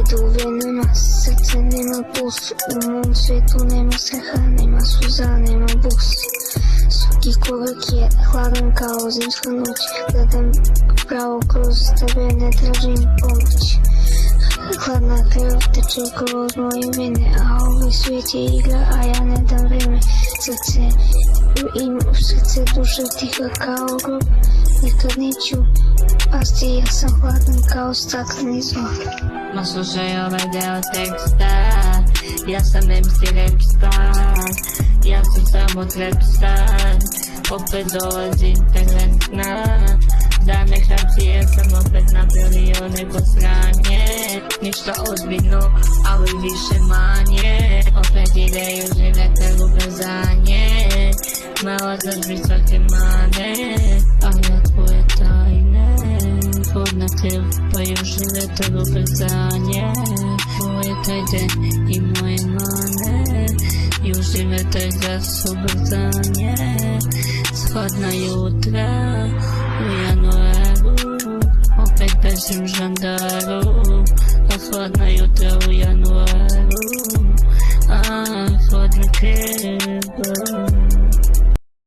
Głowie nema, serce nema pulsu. U mom svijetu nema straha, nema suza, nema busa. Svaki korak je hladan kao zimska noć. Gledam pravo kroz tebe, ne tražim pomoć. Hladna krv teče kroz moje vene, a ovaj svijet je igra, a ja ne dam vreme. Srce imam, srce duša tiha kao grob. Nikad neću pasti, ja sam hladan kao stakleni zvon. Ma slušaj ovaj deo teksta, ja sam MC Rapstar, ja sam samo trapstar, opet dolazi interventna. Da me hapsi jer sam opet napravio neko sranje. Ništa ozbiljno, ali više manje. Opet ideju živete ubrzanje. Malo zažbi svake mane, a ja tvoje tajne. Hladna krv, pa još živete ubrzanje. Tvoje tajde i moje mane. Još živete za ubrzanje. Hladna jutra u januaru, opet bežim žandaru.